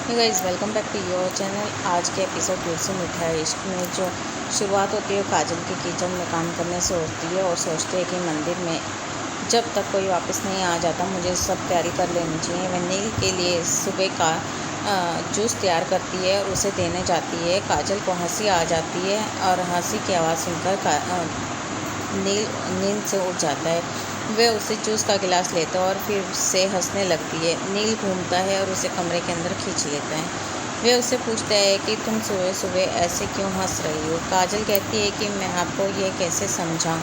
Hey guys, welcome back to your channel. आज के episode दिल से मीठा है इश्क में जो शुरुआत होती है काजल के किचन में काम करने से होती है और सोचते हैं कि मंदिर में जब तक कोई वापस नहीं आ जाता मुझे सब तैयारी कर लेनी चाहिए। वह नील के लिए सुबह का जूस तैयार करती है और उसे देने जाती है। काजल को हंसी आ जाती है और हंसी की आवाज़ सुनकर नील नींद से उठ जाता है। वह उसे जूस का गिलास लेता है और फिर से हंसने लगती है। नील घूमता है और उसे कमरे के अंदर खींच लेता है। वह उससे पूछता है कि तुम सुबह सुबह ऐसे क्यों हंस रही हो। काजल कहती है कि मैं आपको ये कैसे समझाऊं।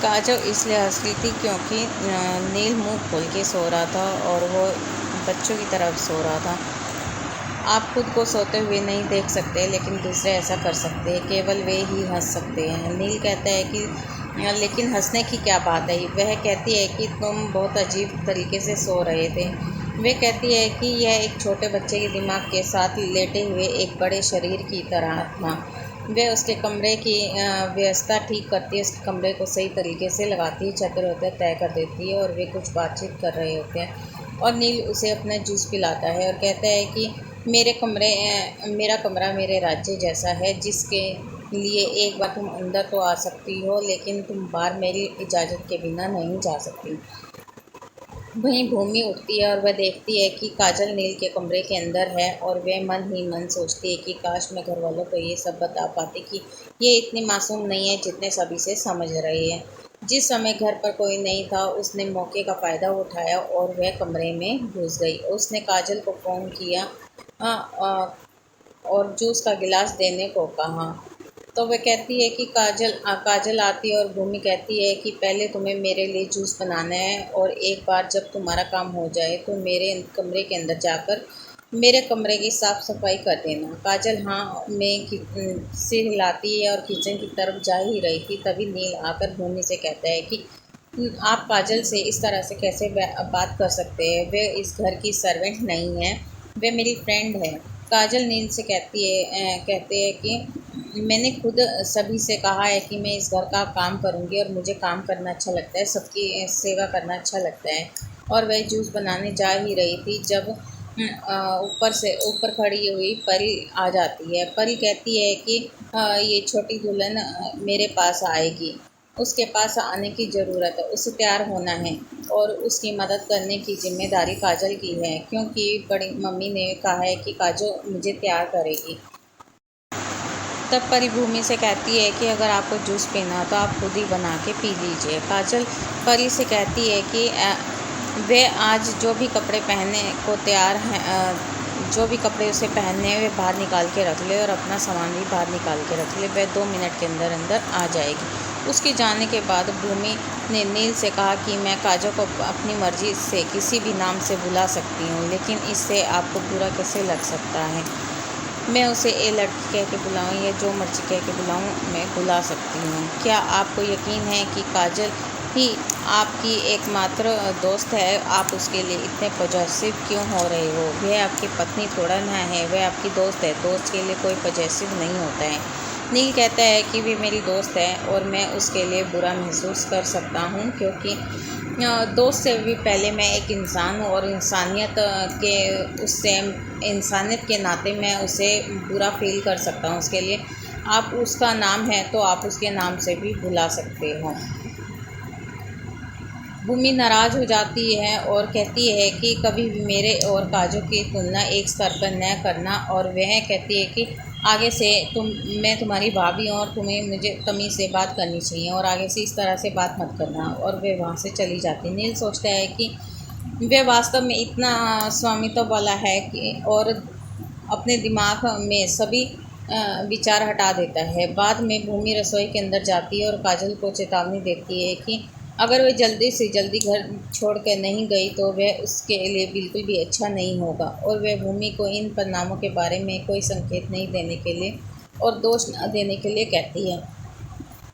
काजल इसलिए हंस रही थी क्योंकि नील मुंह खोल के सो रहा था और वो बच्चों की तरफ सो रहा था। आप खुद को सोते हुए नहीं देख सकते लेकिन दूसरे ऐसा कर सकते हैं, केवल वे ही हंस सकते हैं। नील कहता है कि लेकिन हंसने की क्या बात है। वह कहती है कि तुम बहुत अजीब तरीके से सो रहे थे। वह कहती है कि यह एक छोटे बच्चे के दिमाग के साथ लेटे हुए एक बड़े शरीर की तरह था। वह उसके कमरे की व्यवस्था ठीक करती है, उसके कमरे को सही तरीके से लगाती है, चादर होते तय कर देती है और वे कुछ बातचीत कर रहे होते हैं। और नील उसे अपना जूस पिलाता है और कहता है कि मेरा कमरा मेरे राज्य जैसा है, जिसके लिए एक बार तुम अंदर तो आ सकती हो लेकिन तुम बाहर मेरी इजाज़त के बिना नहीं जा सकती। वहीं भूमि उठती है और वह देखती है कि काजल नील के कमरे के अंदर है और वह मन ही मन सोचती है कि काश मैं घर वालों को ये सब बता पाती कि ये इतनी मासूम नहीं है जितने सभी से समझ रही है। जिस समय घर पर कोई नहीं था उसने मौके का फ़ायदा उठाया और वह कमरे में घुस गई। उसने काजल को फ़ोन किया आ, आ, और जूस का गिलास देने को कहा। तो वह कहती है कि काजल आती है और भूमि कहती है कि पहले तुम्हें मेरे लिए जूस बनाना है और एक बार जब तुम्हारा काम हो जाए तो मेरे कमरे के अंदर जाकर मेरे कमरे की साफ़ सफाई कर देना। काजल हाँ में सिर हिलाती है और किचन की तरफ जा ही रही थी, तभी नील आकर भूमि से कहता है कि आप काजल से इस तरह से कैसे बात कर सकते हैं। वे इस घर की सर्वेंट नहीं है, वे मेरी फ्रेंड है। काजल नील से कहते हैं कि मैंने खुद सभी से कहा है कि मैं इस घर का काम करूंगी और मुझे काम करना अच्छा लगता है, सबकी सेवा करना अच्छा लगता है। और वह जूस बनाने जा ही रही थी जब ऊपर खड़ी हुई परी आ जाती है। परी कहती है कि ये छोटी दुल्हन मेरे पास आएगी, उसके पास आने की ज़रूरत है, उसे तैयार होना है और उसकी मदद करने की जिम्मेदारी काजल की है क्योंकि बड़ी मम्मी ने कहा है कि काजल मुझे तैयार करेगी। तब परी भूमि से कहती है कि अगर आपको जूस पीना तो आप खुद ही बना के पी लीजिए। काजल परी से कहती है कि वे आज जो भी कपड़े पहनने को तैयार हैं, जो भी कपड़े उसे पहनने हैं वे बाहर निकाल के रख ले और अपना सामान भी बाहर निकाल के रख ले। वह 2 मिनट के अंदर अंदर आ जाएगी। उसके जाने के बाद भूमि ने नील से कहा कि मैं काजल को अपनी मर्ज़ी से किसी भी नाम से बुला सकती हूँ, लेकिन इससे आपको बुरा कैसे लग सकता है। मैं उसे ए लड़की कह के बुलाऊँ या जो मर्ज़ी कह के बुलाऊँ, मैं बुला सकती हूँ। क्या आपको यकीन है कि काजल ही आपकी एकमात्र दोस्त है? आप उसके लिए इतने पॉजेसिव क्यों हो रहे हो? वह आपकी पत्नी थोड़ा ना है, वह आपकी दोस्त है। दोस्त के लिए कोई पॉजेसिव नहीं होता है। नील कहता है कि वे मेरी दोस्त है और मैं उसके लिए बुरा महसूस कर सकता हूँ क्योंकि दोस्त से भी पहले मैं एक इंसान हूँ और इंसानियत के नाते मैं उसे बुरा फील कर सकता हूँ। उसके लिए आप उसका नाम है तो आप उसके नाम से भी बुला सकते हो। भूमि नाराज़ हो जाती है और कहती है कि कभी भी मेरे और काजल की तुलना एक स्तर पर न करना। और वह कहती है कि आगे से मैं तुम्हारी भाभी हूँ और तुम्हें मुझे तमीज़ से बात करनी चाहिए और आगे से इस तरह से बात मत करना। और वह वहाँ से चली जाती है। नील सोचता है कि वह वास्तव में इतना स्वामित्व वाला है कि और अपने दिमाग में सभी विचार हटा देता है। बाद में भूमि रसोई के अंदर जाती है और काजल को चेतावनी देती है कि अगर वह जल्दी से जल्दी घर छोड़ कर नहीं गई तो वह उसके लिए बिल्कुल भी अच्छा नहीं होगा। और वह भूमि को इन परिणामों के बारे में कोई संकेत नहीं देने के लिए और दोष न देने के लिए कहती है।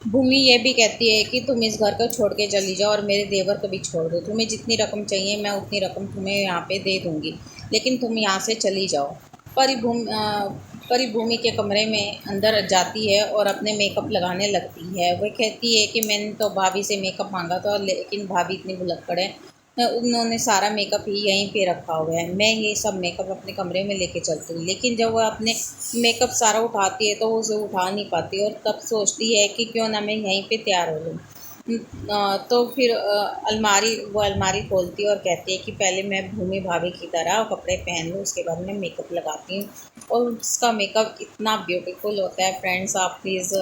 भूमि ये भी कहती है कि तुम इस घर को छोड़ के चली जाओ और मेरे देवर को भी छोड़ दो। तुम्हें जितनी रकम चाहिए मैं उतनी रकम तुम्हें यहाँ पे दे दूँगी, लेकिन तुम यहाँ से चली जाओ। परी भूमि के कमरे में अंदर जाती है और अपने मेकअप लगाने लगती है। वह कहती है कि मैंने तो भाभी से मेकअप मांगा था लेकिन भाभी इतनी भुलक्कड़ है, उन्होंने सारा मेकअप ही यहीं पे रखा हुआ है। मैं ये सब मेकअप अपने कमरे में लेके चलती हूँ, लेकिन जब वह अपने मेकअप सारा उठाती है तो वो उसे उठा नहीं पाती और तब सोचती है कि क्यों ना मैं यहीं पे तैयार हो लूँ। तो फिर वो अलमारी खोलती है और कहती है कि पहले मैं भूमि भाभी की तरह कपड़े पहन लूँ, उसके बाद मैं मेकअप लगाती हूँ। और उसका मेकअप इतना ब्यूटीफुल होता है। फ्रेंड्स, आप प्लीज़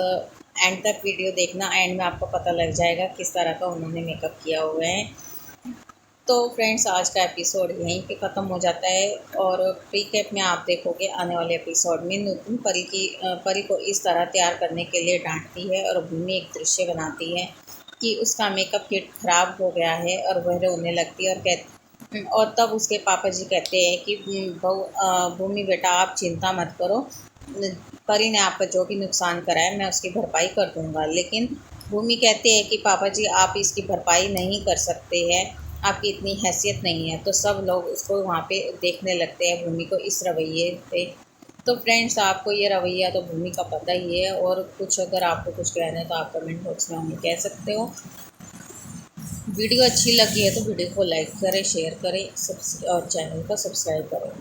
एंड तक वीडियो देखना, एंड में आपको पता लग जाएगा किस तरह का उन्होंने मेकअप किया हुआ है। तो फ्रेंड्स, आज का एपिसोड यहीं पे ख़त्म हो जाता है और रिकैप में आप देखोगे आने वाले एपिसोड में नूतन परी को इस तरह तैयार करने के लिए डांटती है और भूमि एक दृश्य बनाती है कि उसका मेकअप किट खराब हो गया है और वह रोने लगती है और तब उसके पापा जी कहते हैं कि भूमि बेटा, आप चिंता मत करो, परी ने आपका जो भी नुकसान करा है मैं उसकी भरपाई कर दूंगा। लेकिन भूमि कहते हैं कि पापा जी, आप इसकी भरपाई नहीं कर सकते हैं, आपकी इतनी हैसियत नहीं है। तो सब लोग उसको वहाँ पे देखने लगते हैं, भूमि को इस रवैये पे। तो फ्रेंड्स, आपको ये रवैया तो भूमि का पता ही है। और कुछ अगर आपको कुछ कहना है तो आप कमेंट बॉक्स में हमें कह सकते हो। वीडियो अच्छी लगी है तो वीडियो को लाइक करें, शेयर करें, और चैनल को सब्सक्राइब करें।